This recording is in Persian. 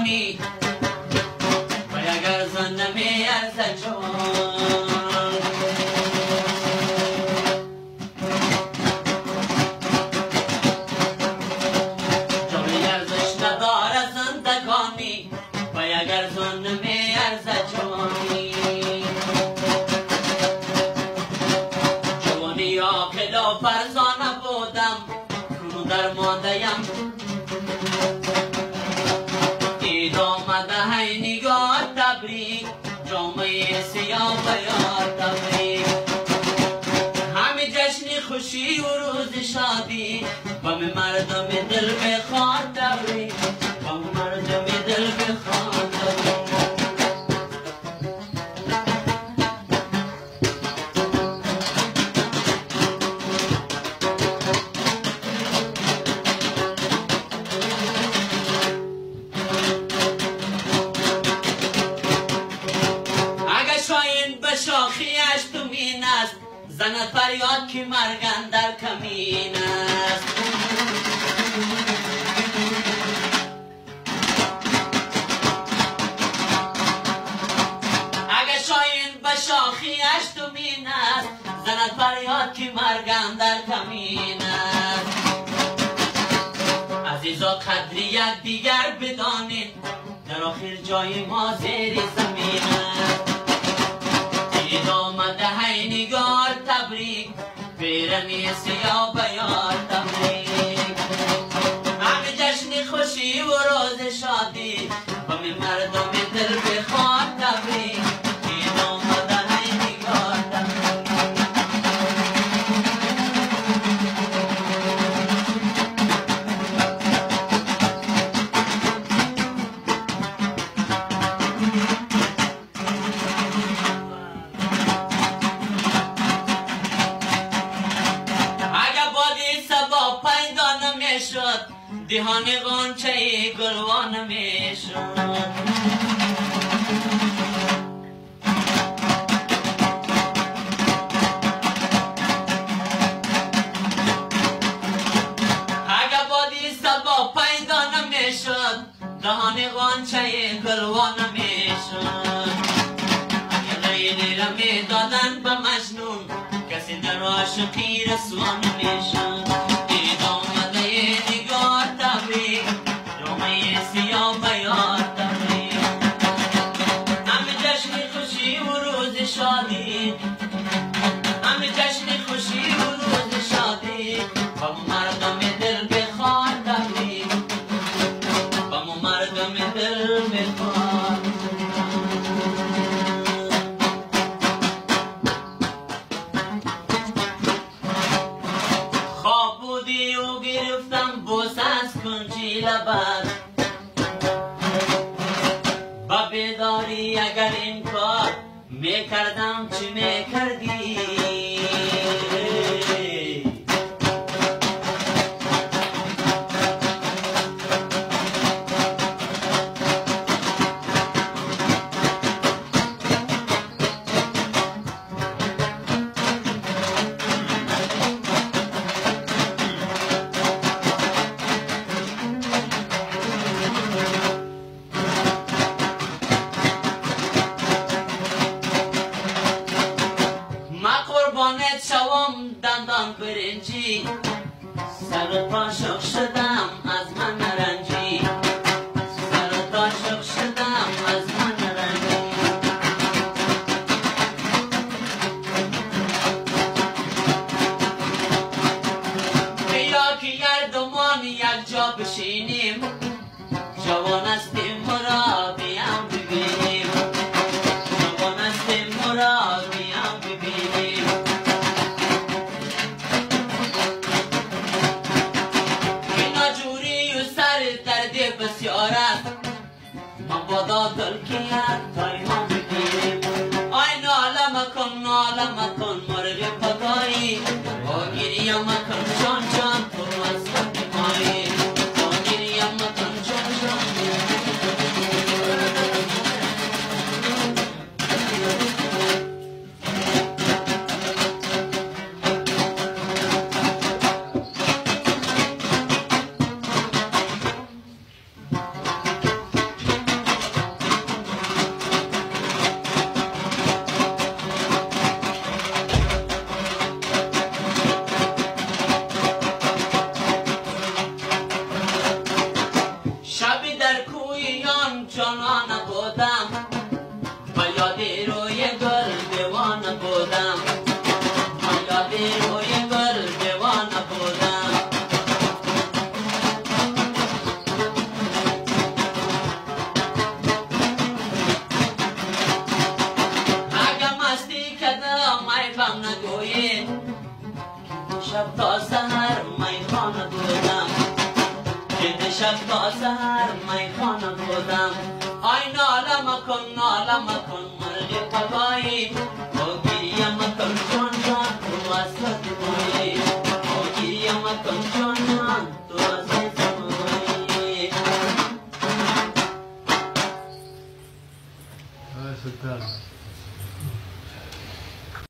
می و اگر زن نمی ارزد جان جانی ارزش ندارد زندگانی و اگر زن نمی ارزد جانی جوانی عاقل و فرزانه بودم کنون درمانده‌ام آمده های نگاه تبریک جامعه سیاه و یاد تبریک همه جشن خوشی و روز شادی با مردم دل بخواد تبریک با مردم دل بخواد تبریک شاخیش تو مین است زند فریاد که مرگن در کمین است اگه شاین به شاخیش تو مین است زند فریاد که مرگن در کمین است عزیزا قدر یک دیگر بدانید در آخر جای ما زیر زمین است آمده های نگار تبریک پیرنی سیاه بیار تبریک همه جشن خوشی و روز شادی با مردم دل بخواد تبریک آمده های نگار تبریک دهان غنچه گلوان می شد اگه بادی سبا پیدا نمی شد دهان غنچه گلوان می شد اگه غیر می دادن به مجنون کسی در عاشقی رسوا نمی شد سیاه بیاد تبریک همه جشن خوشی و روز شادی همه جشن خوشی و روز شادی با مردم دل بخواد تبریک با مردم دل بخواد خواب بودی و گرفتم بوس از کنجی لبت با بیداری اگر این کار میکردم چی میکردی شوم دندان برنجی سر تا شخ شدم از من نرنجی سر تا شخ شدم از من نرنجی بیا که گردمان یک جا بشینیم جوان هستیم مرادیم ببینیم جوان هستیم مرادیم ببینیم درد بسیار است من بادا تلکیت تای ما بگیریم آی ناله مکن مرغ پتایی آگیریم مکن جان جان تو از مایی آگیریم مکن جان جان چنان بودم و یاد روی گل دیوانه بودم و یاد روی گل دیوانه بودم اگه مستی کدام ای بم نگویی شب تا سهر میخانه بودم شب تا سهر میخانه بودم آی ناله مکن مرد پگایی او گریه مکن چون جان تو وسط گویی او گریه مکن چون جان تو وسط گویی super.